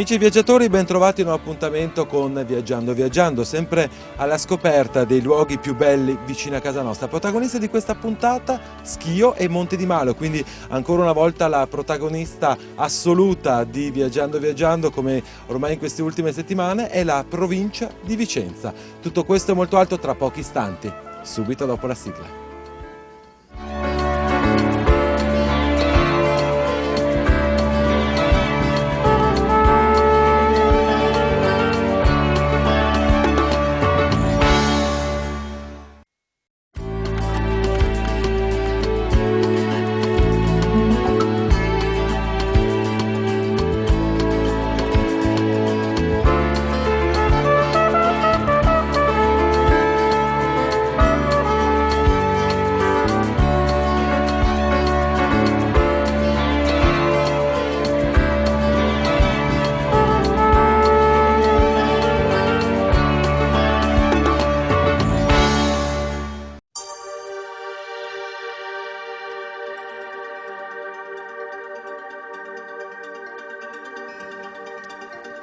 Amici viaggiatori, ben trovati in un appuntamento con Viaggiando Viaggiando, sempre alla scoperta dei luoghi più belli vicino a casa nostra. Protagonista di questa puntata, Schio e Monte di Malo, quindi ancora una volta la protagonista assoluta di Viaggiando Viaggiando, come ormai in queste ultime settimane, è la provincia di Vicenza. Tutto questo e molto altro tra pochi istanti, subito dopo la sigla.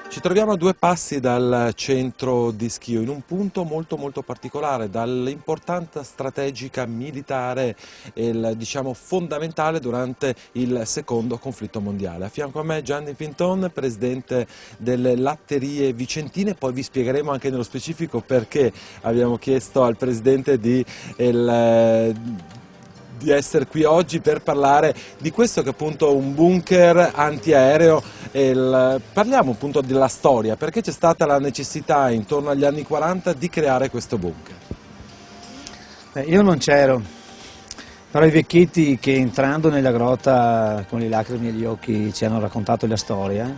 Ci troviamo a 2 passi dal centro di Schio, in un punto molto particolare, dall'importanza strategica militare e diciamo fondamentale durante il secondo conflitto mondiale. A fianco a me Gianni Pinton, presidente delle latterie vicentine, poi vi spiegheremo anche nello specifico perché abbiamo chiesto al presidente di essere qui oggi per parlare di questo che è appunto un bunker antiaereo. Parliamo appunto della storia, perché c'è stata la necessità intorno agli anni 40 di creare questo bunker. Io non c'ero, però i vecchietti che entrando nella grotta con le lacrime agli occhi ci hanno raccontato la storia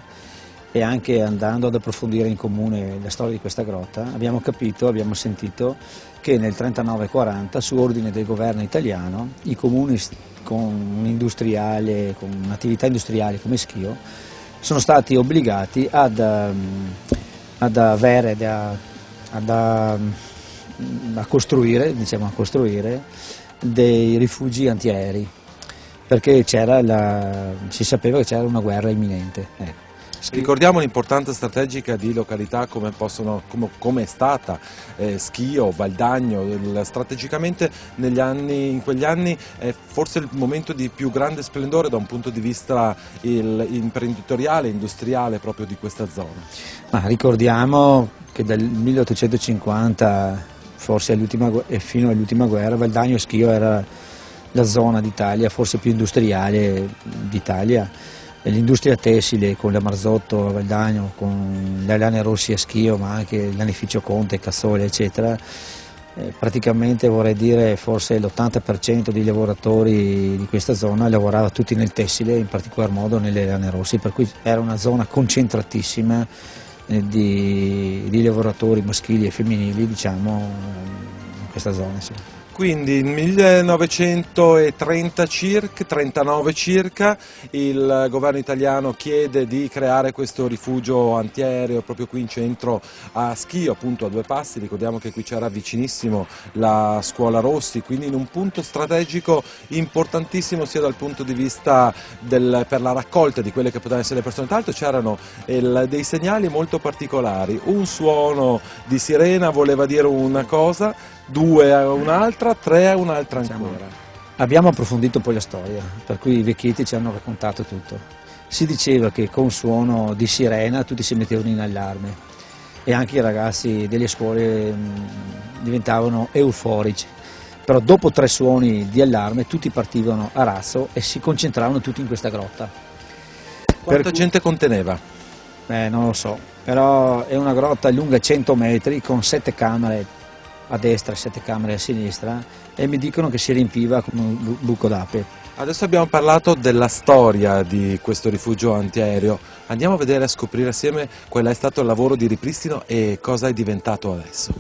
e anche andando ad approfondire in comune la storia di questa grotta abbiamo capito, abbiamo sentito che nel 39-40 su ordine del governo italiano i comuni con un'attività industriale come Schio sono stati obbligati a costruire dei rifugi antiaerei perché si sapeva che c'era una guerra imminente. Ecco. Ricordiamo l'importanza strategica di località come è stata Schio, Valdagno. Strategicamente in quegli anni è forse il momento di più grande splendore da un punto di vista imprenditoriale, industriale proprio di questa zona. Ma ricordiamo che dal 1850 forse fino all'ultima guerra Valdagno e Schio era la zona d'Italia forse più industriale d'Italia. L'industria tessile con la Marzotto a Valdagno, con le Lane Rossi a Schio, ma anche l'anificio Conte, Cassole eccetera, praticamente vorrei dire forse l'80% dei lavoratori di questa zona lavorava tutti nel tessile, in particolar modo nelle Lane Rossi, per cui era una zona concentratissima di lavoratori maschili e femminili, diciamo, in questa zona. Sì. Quindi nel 1930 circa, 39 circa, il governo italiano chiede di creare questo rifugio antiaereo proprio qui in centro a Schio, appunto a 2 passi. Ricordiamo che qui c'era vicinissimo la scuola Rossi, quindi in un punto strategico importantissimo sia dal punto di vista per la raccolta di quelle che potevano essere le persone. Tra l'altro c'erano dei segnali molto particolari, un suono di sirena voleva dire una cosa, 2 a un'altra, 3 a un'altra ancora. Abbiamo approfondito poi la storia, per cui i vecchietti ci hanno raccontato tutto. Si diceva che con suono di sirena tutti si mettevano in allarme e anche i ragazzi delle scuole diventavano euforici, però dopo 3 suoni di allarme tutti partivano a razzo e si concentravano tutti in questa grotta. Quanta gente conteneva? Non lo so, però è una grotta lunga 100 metri con 7 camere a destra e 7 camere a sinistra e mi dicono che si riempiva come un buco d'ape. Adesso abbiamo parlato della storia di questo rifugio antiaereo, andiamo a vedere, a scoprire assieme qual è stato il lavoro di ripristino e cosa è diventato adesso.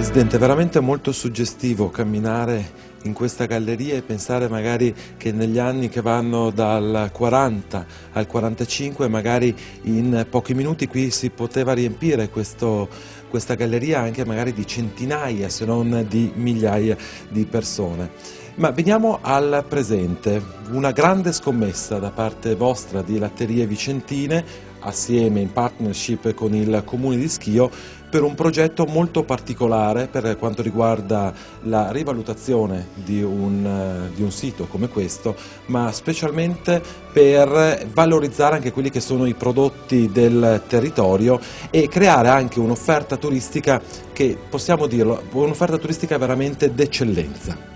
Presidente, è veramente molto suggestivo camminare in questa galleria e pensare magari che negli anni che vanno dal 40 al 45 magari in pochi minuti qui si poteva riempire questa galleria anche magari di centinaia se non di migliaia di persone. Ma veniamo al presente, una grande scommessa da parte vostra di Latterie Vicentine assieme in partnership con il Comune di Schio per un progetto molto particolare per quanto riguarda la rivalutazione di un sito come questo, ma specialmente per valorizzare anche quelli che sono i prodotti del territorio e creare anche un'offerta turistica che, possiamo dirlo, un'offerta turistica veramente d'eccellenza.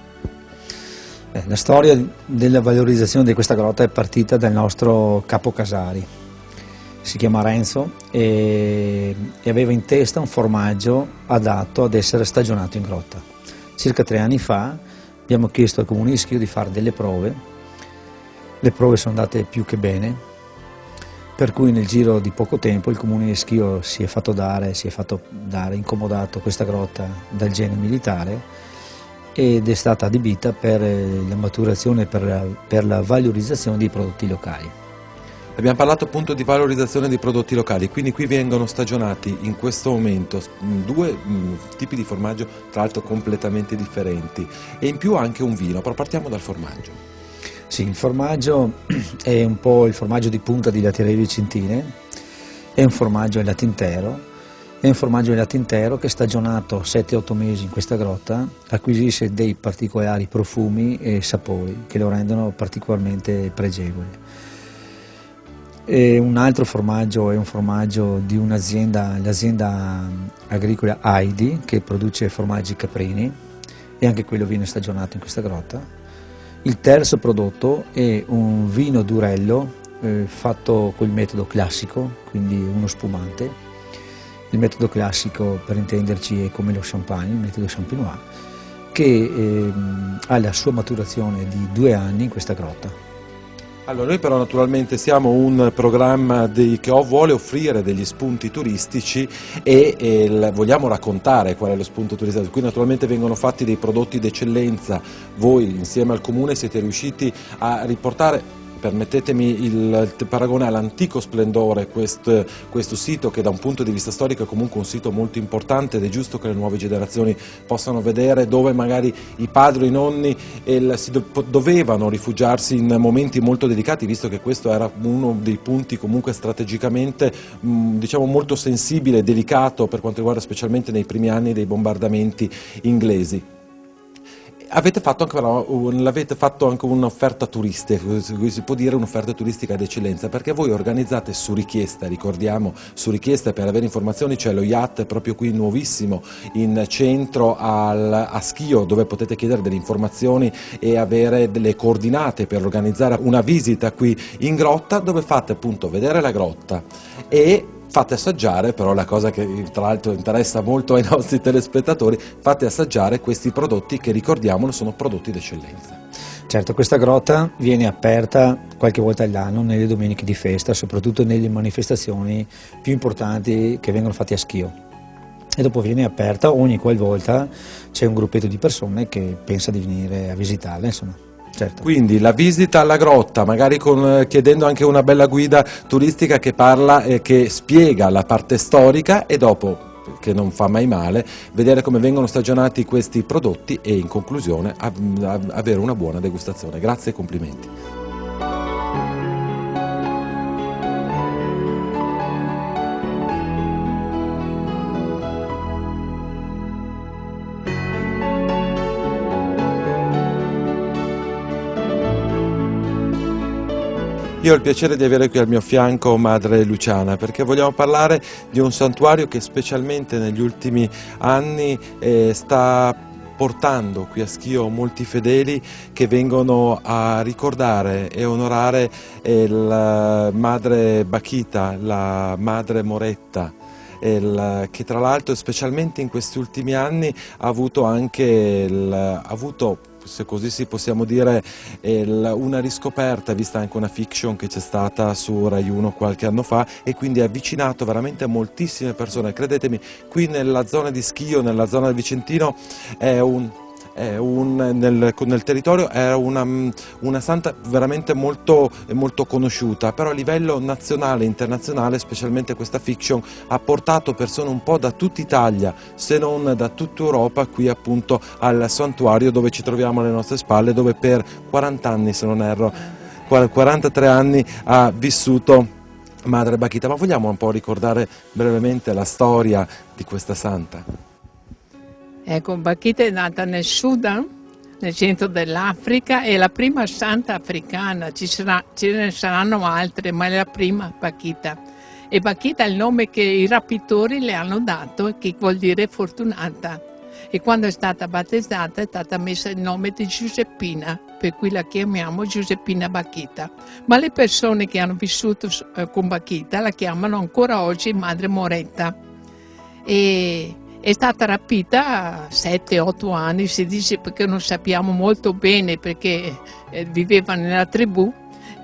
La storia della valorizzazione di questa grotta è partita dal nostro capo Casari. Si chiama Renzo e aveva in testa un formaggio adatto ad essere stagionato in grotta. Circa 3 anni fa abbiamo chiesto al Comune di Schio di fare delle prove, le prove sono andate più che bene, per cui nel giro di poco tempo il Comune di Schio si è fatto dare incomodato questa grotta dal Genio militare ed è stata adibita per la maturazione e per la valorizzazione dei prodotti locali. Abbiamo parlato appunto di valorizzazione dei prodotti locali, quindi qui vengono stagionati in questo momento 2 tipi di formaggio, tra l'altro completamente differenti, e in più anche un vino, però partiamo dal formaggio. Sì, il formaggio è un po' il formaggio di punta di Latterie Vicentine, è un formaggio al latte intero, che stagionato 7-8 mesi in questa grotta acquisisce dei particolari profumi e sapori che lo rendono particolarmente pregevole. E un altro formaggio è un formaggio di l'azienda agricola Aidi, che produce formaggi caprini, e anche quello viene stagionato in questa grotta. Il terzo prodotto è un vino durello fatto col metodo classico, quindi uno spumante. Il metodo classico, per intenderci, è come lo champagne, il metodo champenois, che ha la sua maturazione di 2 anni in questa grotta. Allora, noi però naturalmente siamo un programma che vuole offrire degli spunti turistici e vogliamo raccontare qual è lo spunto turistico. Qui naturalmente vengono fatti dei prodotti d'eccellenza, voi insieme al Comune siete riusciti a riportare, permettetemi il paragone, all'antico splendore questo sito, che da un punto di vista storico è comunque un sito molto importante ed è giusto che le nuove generazioni possano vedere, dove magari i padri o i nonni dovevano rifugiarsi in momenti molto delicati, visto che questo era uno dei punti comunque strategicamente diciamo molto sensibile e delicato per quanto riguarda specialmente nei primi anni dei bombardamenti inglesi. L'avete fatto anche un'offerta turistica, si può dire un'offerta turistica d'eccellenza, perché voi organizzate su richiesta, ricordiamo, su richiesta, per avere informazioni c'è lo yacht proprio qui nuovissimo in centro a Schio, dove potete chiedere delle informazioni e avere delle coordinate per organizzare una visita qui in grotta, dove fate appunto vedere la grotta e fate assaggiare, però la cosa che tra l'altro interessa molto ai nostri telespettatori, fate assaggiare questi prodotti che, ricordiamolo, sono prodotti d'eccellenza. Certo, questa grotta viene aperta qualche volta all'anno nelle domeniche di festa, soprattutto nelle manifestazioni più importanti che vengono fatte a Schio. E dopo viene aperta ogni qualvolta c'è un gruppetto di persone che pensa di venire a visitarla, insomma. Certo. Quindi la visita alla grotta, magari chiedendo anche una bella guida turistica che parla e che spiega la parte storica, e dopo, che non fa mai male, vedere come vengono stagionati questi prodotti e in conclusione avere una buona degustazione. Grazie e complimenti. Io ho il piacere di avere qui al mio fianco Madre Luciana, perché vogliamo parlare di un santuario che specialmente negli ultimi anni sta portando qui a Schio molti fedeli che vengono a ricordare e onorare la Madre Bachita, la Madre Moretta, che tra l'altro specialmente in questi ultimi anni ha avuto se così si possiamo dire, una riscoperta, vista anche una fiction che c'è stata su Rai 1 qualche anno fa, e quindi ha avvicinato veramente moltissime persone. Credetemi, qui nella zona di Schio, nella zona del Vicentino, nel territorio è una santa veramente molto conosciuta, però a livello nazionale e internazionale, specialmente questa fiction, ha portato persone un po' da tutta Italia, se non da tutta Europa, qui appunto al santuario dove ci troviamo alle nostre spalle, dove per 40 anni, se non erro, 43 anni ha vissuto Madre Bakhita. Ma vogliamo un po' ricordare brevemente la storia di questa santa? Ecco, Bakhita è nata nel Sudan, nel centro dell'Africa, è la prima santa africana, ce ne saranno altre, ma è la prima Bakhita. E Bakhita è il nome che i rapitori le hanno dato, che vuol dire fortunata. E quando è stata battezzata è stata messa il nome di Giuseppina, per cui la chiamiamo Giuseppina Bakhita. Ma le persone che hanno vissuto con Bakhita la chiamano ancora oggi Madre Moretta. E è stata rapita a 7-8 anni, si dice, perché non sappiamo molto bene, perché viveva nella tribù.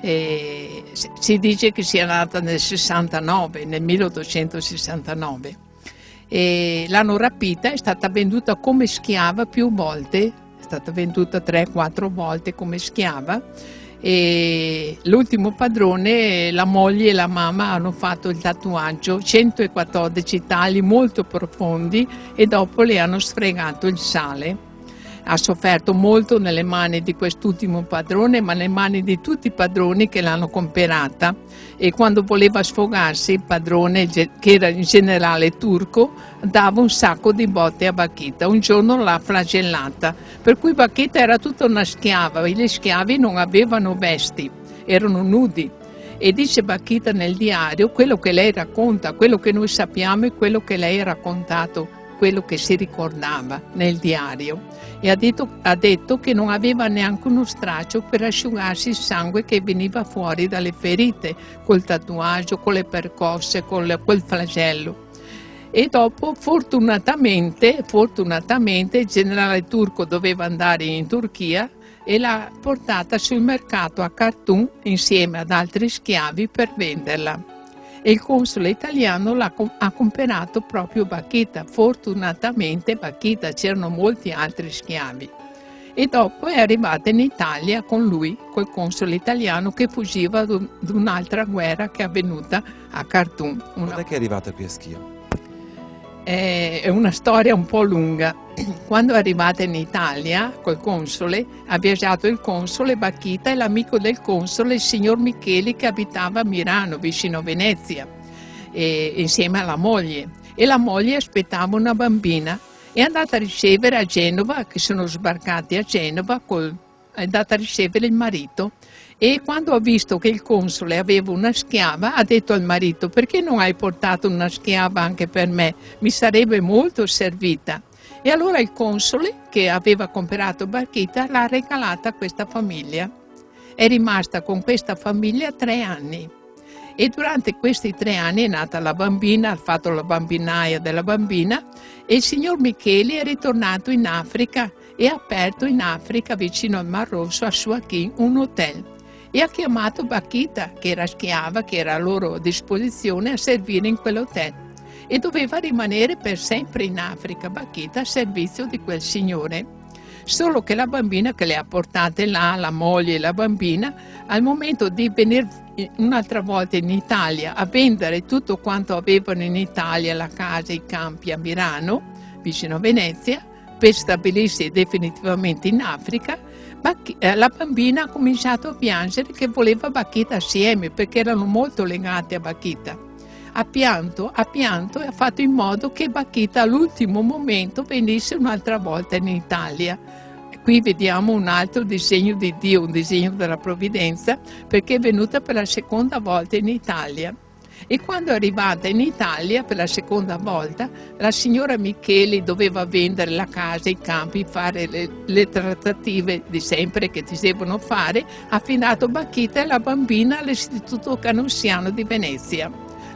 Si dice che sia nata nel 69, nel 1869. L'hanno rapita, è stata venduta come schiava più volte, è stata venduta 3-4 volte come schiava. E l'ultimo padrone, la moglie e la mamma hanno fatto il tatuaggio, 114 tagli molto profondi, e dopo le hanno sfregato il sale. Ha sofferto molto nelle mani di quest'ultimo padrone, ma nelle mani di tutti i padroni che l'hanno comperata. E quando voleva sfogarsi, il padrone, che era il generale turco, dava un sacco di botte a Bakhita. Un giorno l'ha flagellata, per cui Bakhita era tutta una schiava. Gli schiavi non avevano vesti, erano nudi. E dice Bakhita nel diario quello che lei racconta, quello che noi sappiamo e quello che lei ha raccontato, quello che si ricordava nel diario. E ha detto che non aveva neanche uno straccio per asciugarsi il sangue che veniva fuori dalle ferite, col tatuaggio, con le percosse, col flagello. E dopo, fortunatamente, il generale turco doveva andare in Turchia e l'ha portata sul mercato a Khartoum insieme ad altri schiavi per venderla. E il console italiano ha comperato proprio Bakhita. Fortunatamente Bakhita, c'erano molti altri schiavi. E dopo è arrivata in Italia con lui, col console italiano, che fuggiva da un'altra guerra che è avvenuta a Khartoum. Quando è che è arrivata qui a Schio? È una storia un po' lunga. Quando è arrivata in Italia col console, ha viaggiato il console Bakhita e l'amico del console, il signor Micheli, che abitava a Mirano, vicino a Venezia, insieme alla moglie. E la moglie aspettava una bambina. È andata a ricevere a Genova, che sono sbarcati a Genova, è andata a ricevere il marito. E quando ha visto che il console aveva una schiava, ha detto al marito: perché non hai portato una schiava anche per me? Mi sarebbe molto servita. E allora il console, che aveva comprato Bakhita, l'ha regalata a questa famiglia. È rimasta con questa famiglia 3 anni. E durante questi 3 anni è nata la bambina, ha fatto la bambinaia della bambina, e il signor Micheli è ritornato in Africa e ha aperto in Africa, vicino al Mar Rosso, a Suakin, un hotel. E ha chiamato Bakhita, che era schiava, che era a loro disposizione, a servire in quell'hotel. E doveva rimanere per sempre in Africa Bakhita a servizio di quel signore. Solo che la bambina che le ha portate là, la moglie e la bambina, al momento di venire un'altra volta in Italia a vendere tutto quanto avevano in Italia, la casa, i campi a Mirano, vicino a Venezia, per stabilirsi definitivamente in Africa, la bambina ha cominciato a piangere che voleva Bakhita assieme, perché erano molto legati a Bakhita. Ha pianto e ha fatto in modo che Bakhita all'ultimo momento venisse un'altra volta in Italia. Qui vediamo un altro disegno di Dio, un disegno della provvidenza, perché è venuta per la seconda volta in Italia. E quando è arrivata in Italia per la seconda volta, la signora Micheli doveva vendere la casa, i campi, fare le trattative di sempre che si devono fare, ha affidato Bakhita e la bambina all'Istituto Canusiano di Venezia,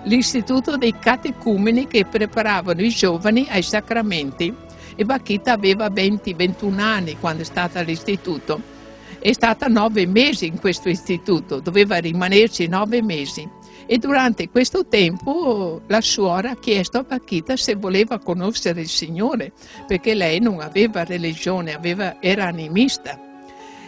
l'istituto dei catecumeni che preparavano i giovani ai sacramenti. e Bakhita aveva 20-21 anni quando è stata all'istituto. È stata 9 mesi in questo istituto, doveva rimanerci 9 mesi. E durante questo tempo la suora ha chiesto a Bakhita se voleva conoscere il Signore, perché lei non aveva religione, era animista.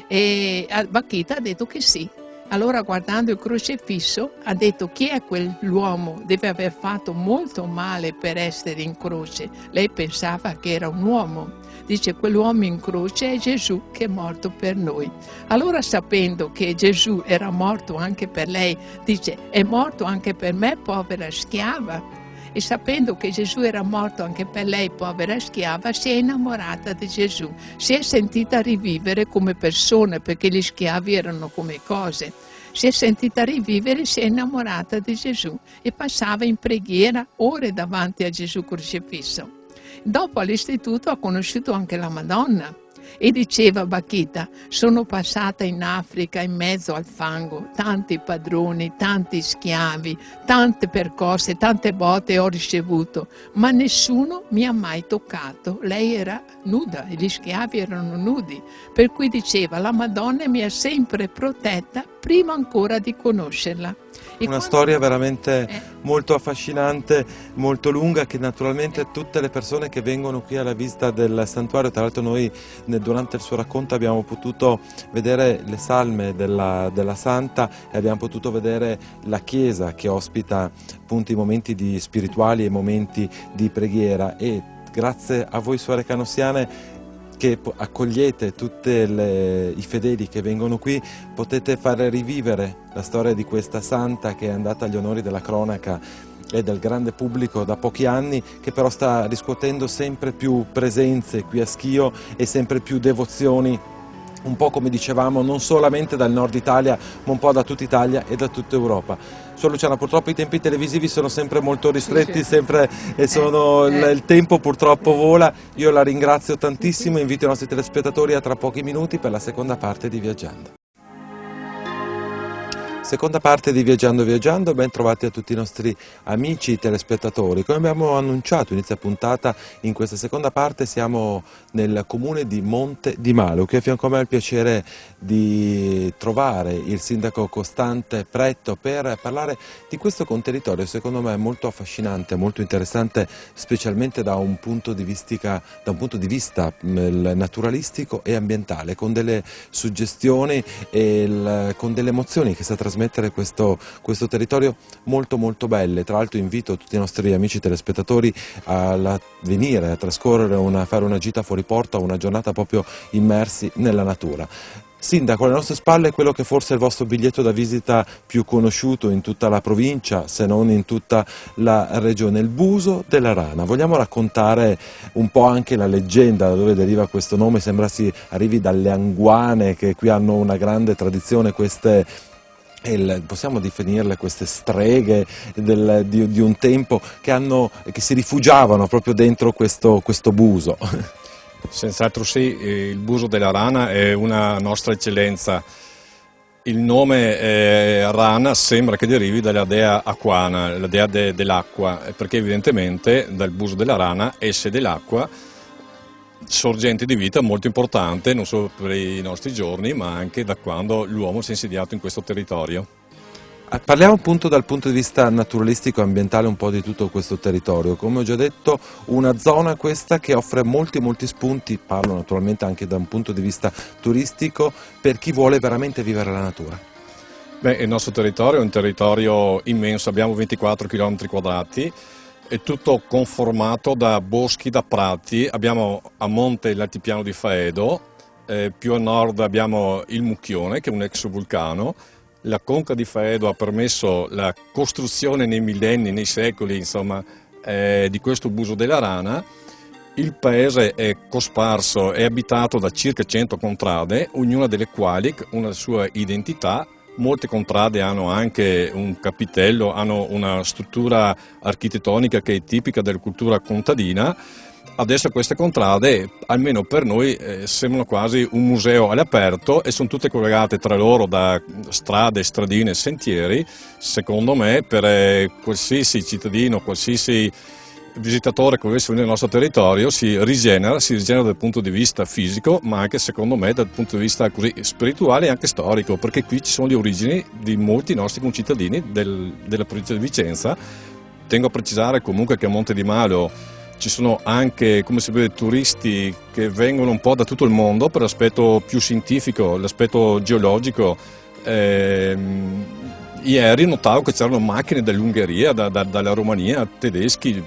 E Bakhita ha detto che sì. Allora, guardando il crocifisso, ha detto: chi è quell'uomo? Deve aver fatto molto male per essere in croce. Lei pensava che era un uomo. Dice: quell'uomo in croce è Gesù che è morto per noi. Allora, sapendo che Gesù era morto anche per lei, dice: è morto anche per me, povera schiava. E sapendo che Gesù era morto anche per lei, povera schiava, si è innamorata di Gesù. Si è sentita rivivere come persona, perché gli schiavi erano come cose. Si è sentita rivivere, si è innamorata di Gesù e passava in preghiera ore davanti a Gesù crocifisso. Dopo all'istituto ha conosciuto anche la Madonna e diceva Bakhita: sono passata in Africa in mezzo al fango, tanti padroni, tanti schiavi, tante percosse, tante botte ho ricevuto, ma nessuno mi ha mai toccato. Lei era nuda e gli schiavi erano nudi, per cui diceva: la Madonna mi ha sempre protetta prima ancora di conoscerla. Una storia veramente molto affascinante, molto lunga, che naturalmente tutte le persone che vengono qui alla visita del santuario, tra l'altro noi durante il suo racconto abbiamo potuto vedere le salme della Santa e abbiamo potuto vedere la chiesa che ospita appunto i momenti spirituali e i momenti di preghiera, e grazie a voi suore canossiane che accogliete tutti i fedeli che vengono qui, potete fare rivivere la storia di questa santa che è andata agli onori della cronaca e del grande pubblico da pochi anni, che però sta riscuotendo sempre più presenze qui a Schio e sempre più devozioni, un po' come dicevamo, non solamente dal nord Italia, ma un po' da tutta Italia e da tutta Europa. Suor Luciana, purtroppo i tempi televisivi sono sempre molto ristretti, sempre, e il tempo purtroppo vola. Io la ringrazio tantissimo e invito i nostri telespettatori a tra pochi minuti per la seconda parte di Viaggiando. Seconda parte di Viaggiando Viaggiando, ben trovati a tutti i nostri amici telespettatori. Come abbiamo annunciato inizio puntata, in questa seconda parte siamo nel comune di Monte di Malu. Qui a fianco a me ho il piacere di trovare il sindaco Costante Pretto per parlare di questo conterritorio, secondo me molto affascinante, molto interessante, specialmente da un punto di vista naturalistico e ambientale, con delle suggestioni e con delle emozioni che sta trasmettendo questo territorio molto molto belle. Tra l'altro invito tutti i nostri amici telespettatori a venire a trascorrere, fare una gita fuori porta, una giornata proprio immersi nella natura. Sindaco, alle nostre spalle quello che forse è il vostro biglietto da visita più conosciuto in tutta la provincia, se non in tutta la regione, il Buso della Rana. Vogliamo raccontare un po' anche la leggenda da dove deriva questo nome? Sembra si arrivi dalle Anguane, che qui hanno una grande tradizione, possiamo definirle queste streghe di un tempo che si rifugiavano proprio dentro questo buso. Senz'altro sì, il Buso della Rana è una nostra eccellenza. Il nome Rana sembra che derivi dalla dea Aquana, la dea dell'acqua, perché evidentemente dal Buso della Rana esce dell'acqua, sorgente di vita molto importante non solo per i nostri giorni, ma anche da quando l'uomo si è insediato in questo territorio. Parliamo appunto dal punto di vista naturalistico e ambientale un po' di tutto questo territorio. Come ho già detto, una zona questa che offre molti spunti, parlo naturalmente anche da un punto di vista turistico, per chi vuole veramente vivere la natura. Beh, il nostro territorio è un territorio immenso, abbiamo 24 km², è tutto conformato da boschi, da prati. Abbiamo a monte l'altipiano di Faedo, più a nord abbiamo il Mucchione, che è un ex vulcano. La conca di Faedo ha permesso la costruzione nei millenni, nei secoli, insomma, di questo Buso della Rana. Il paese è cosparso, è abitato da circa 100 contrade, ognuna delle quali ha una sua identità. Molte contrade hanno anche un capitello, hanno una struttura architettonica che è tipica della cultura contadina. Adesso queste contrade, almeno per noi, sembrano quasi un museo all'aperto e sono tutte collegate tra loro da strade, stradine, sentieri. Secondo me, per qualsiasi cittadino, qualsiasi visitatore che volesse venire nel nostro territorio si rigenera dal punto di vista fisico, ma anche secondo me dal punto di vista così spirituale e anche storico, perché qui ci sono le origini di molti nostri concittadini della provincia di Vicenza. Tengo a precisare comunque che a Monte di Malo ci sono anche, come si vede, turisti che vengono un po' da tutto il mondo per l'aspetto più scientifico, l'aspetto geologico. Ieri notavo che c'erano macchine dall'Ungheria, dalla Romania, tedeschi.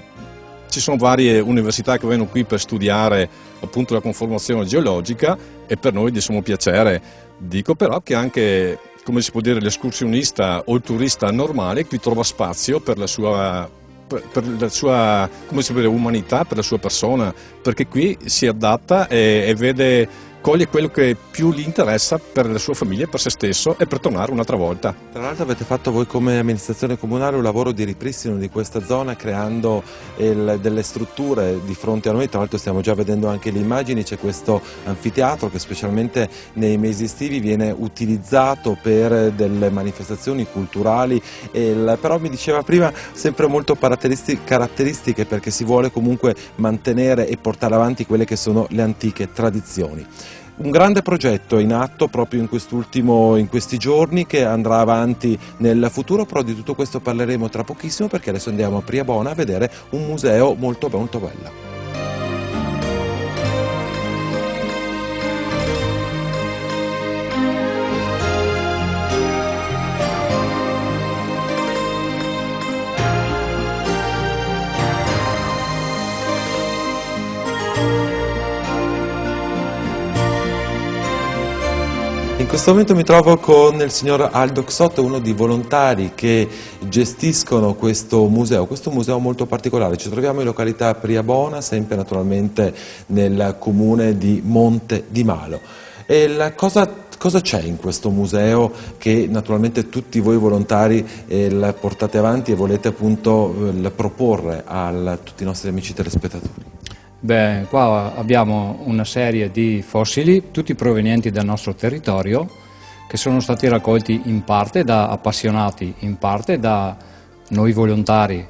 Ci sono varie università che vengono qui per studiare appunto la conformazione geologica e per noi di sommo piacere. Dico però che anche, come si può dire, l'escursionista o il turista normale qui trova spazio per la sua come si può dire, umanità, per la sua persona, perché qui si adatta e coglie quello che più gli interessa per la sua famiglia, per se stesso e per tornare un'altra volta. Tra l'altro avete fatto voi come amministrazione comunale un lavoro di ripristino di questa zona creando delle strutture di fronte a noi, tra l'altro stiamo già vedendo anche le immagini, c'è questo anfiteatro che specialmente nei mesi estivi viene utilizzato per delle manifestazioni culturali, però mi diceva prima sempre molto caratteristiche perché si vuole comunque mantenere e portare avanti quelle che sono le antiche tradizioni. Un grande progetto in atto proprio in questi giorni che andrà avanti nel futuro, però di tutto questo parleremo tra pochissimo perché adesso andiamo a Priabona a vedere un museo molto bello. In questo momento mi trovo con il signor Aldo Xotto, uno dei volontari che gestiscono questo museo molto particolare. Ci troviamo in località Priabona, sempre naturalmente nel comune di Monte di Malo. Cosa c'è in questo museo che naturalmente tutti voi volontari portate avanti e volete appunto proporre a tutti i nostri amici telespettatori? Beh, qua abbiamo una serie di fossili, tutti provenienti dal nostro territorio, che sono stati raccolti in parte da appassionati, in parte da noi volontari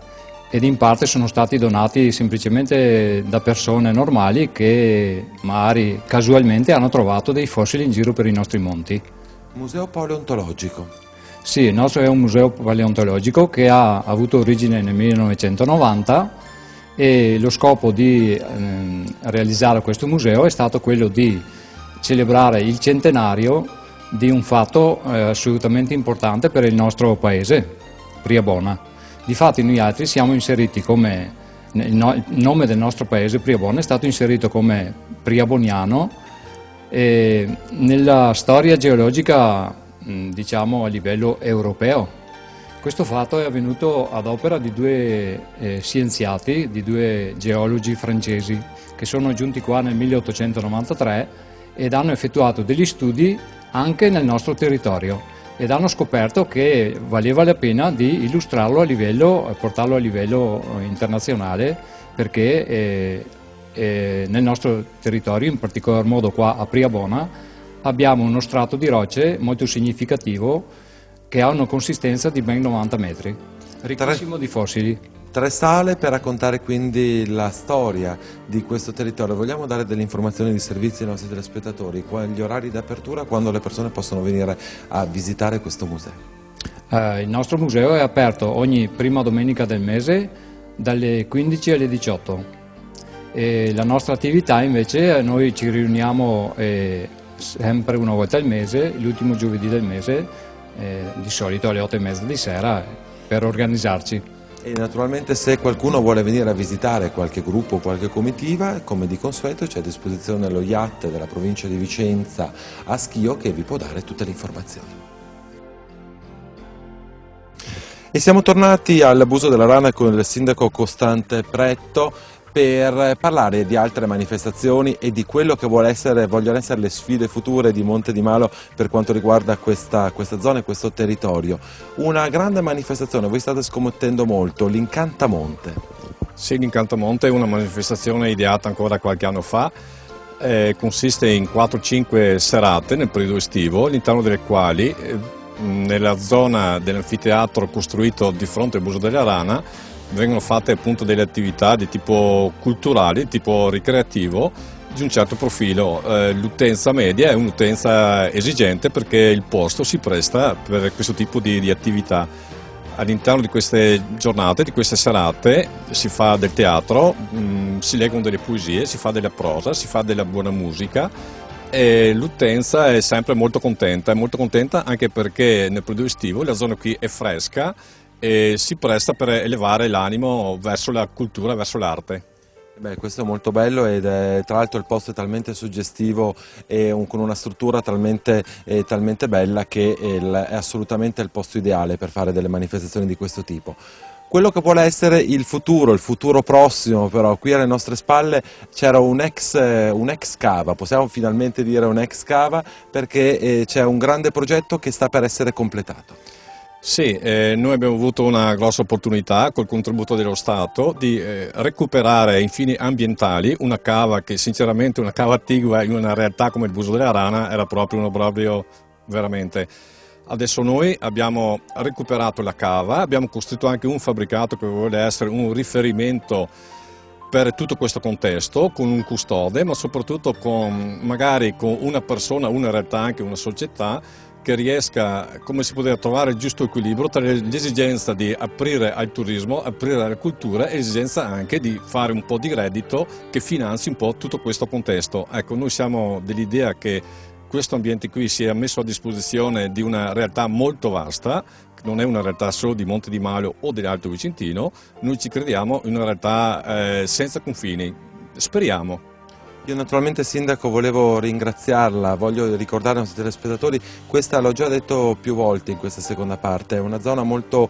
ed in parte sono stati donati semplicemente da persone normali che magari casualmente hanno trovato dei fossili in giro per i nostri monti. Museo paleontologico. Sì, il nostro è un museo paleontologico che ha avuto origine nel 1990 e lo scopo di realizzare questo museo è stato quello di celebrare il centenario di un fatto assolutamente importante per il nostro paese, Priabona. Difatti noi altri siamo inseriti come, il nome del nostro paese, Priabona, è stato inserito come priaboniano nella storia geologica, diciamo a livello europeo. Questo fatto è avvenuto ad opera di due scienziati, di due geologi francesi che sono giunti qua nel 1893 ed hanno effettuato degli studi anche nel nostro territorio ed hanno scoperto che valeva la pena di illustrarlo a livello, portarlo a livello internazionale perché nel nostro territorio, in particolar modo qua a Priabona, abbiamo uno strato di rocce molto significativo che ha una consistenza di ben 90 metri, ricchissimo di fossili. 3 sale per raccontare quindi la storia di questo territorio. Vogliamo dare delle informazioni di servizi ai nostri telespettatori, gli orari di apertura, quando le persone possono venire a visitare questo museo? Il nostro museo è aperto ogni prima domenica del mese dalle 15 alle 18. E la nostra attività invece, noi ci riuniamo sempre una volta al mese, l'ultimo giovedì del mese, di solito alle 8:30 di sera, per organizzarci. E naturalmente se qualcuno vuole venire a visitare qualche gruppo o qualche comitiva, come di consueto c'è a disposizione lo yacht della provincia di Vicenza a Schio che vi può dare tutte le informazioni. E siamo tornati al Buso della Rana con il sindaco Costante Pretto per parlare di altre manifestazioni e di quello che vogliono essere le sfide future di Monte di Malo per quanto riguarda questa zona e questo territorio. Una grande manifestazione, voi state scommettendo molto, l'Incantamonte. Sì, l'Incantamonte è una manifestazione ideata ancora qualche anno fa, consiste in 4-5 serate nel periodo estivo, all'interno delle quali nella zona dell'anfiteatro costruito di fronte al Buso della Rana vengono fatte appunto delle attività di tipo culturale, di tipo ricreativo, di un certo profilo. L'utenza media è un'utenza esigente perché il posto si presta per questo tipo di attività. All'interno di queste giornate, di queste serate, si fa del teatro, si leggono delle poesie, si fa della prosa, si fa della buona musica e l'utenza è sempre molto contenta anche perché nel periodo estivo la zona qui è fresca e si presta per elevare l'animo verso la cultura, verso l'arte. Beh, questo è molto bello ed è, tra l'altro il posto è talmente suggestivo e con una struttura talmente bella che è assolutamente il posto ideale per fare delle manifestazioni di questo tipo. Quello che vuole essere il futuro prossimo però, qui alle nostre spalle c'era un ex cava, possiamo finalmente dire un ex cava perché c'è un grande progetto che sta per essere completato. Sì, noi abbiamo avuto una grossa opportunità col contributo dello Stato di recuperare ai fini ambientali una cava che sinceramente una cava attigua in una realtà come il Buso della Rana era proprio veramente. Adesso noi abbiamo recuperato la cava, abbiamo costruito anche un fabbricato che vuole essere un riferimento per tutto questo contesto, con un custode, ma soprattutto magari con una persona, una realtà, anche una società che riesca, come si poteva trovare il giusto equilibrio tra l'esigenza di aprire al turismo, aprire alla cultura e l'esigenza anche di fare un po' di reddito che finanzi un po' tutto questo contesto. Ecco, noi siamo dell'idea che questo ambiente qui sia messo a disposizione di una realtà molto vasta, non è una realtà solo di Monte di Mario o dell'Alto Vicentino, noi ci crediamo in una realtà senza confini, speriamo. Io naturalmente Sindaco volevo ringraziarla, voglio ricordare ai nostri telespettatori, questa l'ho già detto più volte in questa seconda parte, è una zona molto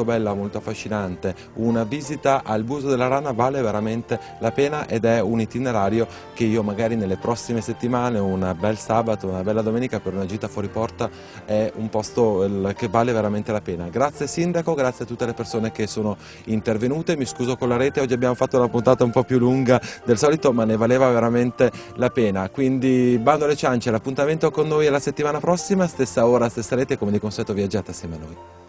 bella, molto affascinante, una visita al Buso della Rana vale veramente la pena ed è un itinerario che io magari nelle prossime settimane, un bel sabato, una bella domenica per una gita fuori porta è un posto che vale veramente la pena. Grazie Sindaco, grazie a tutte le persone che sono intervenute, mi scuso con la rete, oggi abbiamo fatto una puntata un po' più lunga del solito ma ne valeva veramente la pena, quindi bando alle ciance, l'appuntamento con noi è la settimana prossima, stessa ora, stessa rete, come di consueto viaggiate assieme a noi.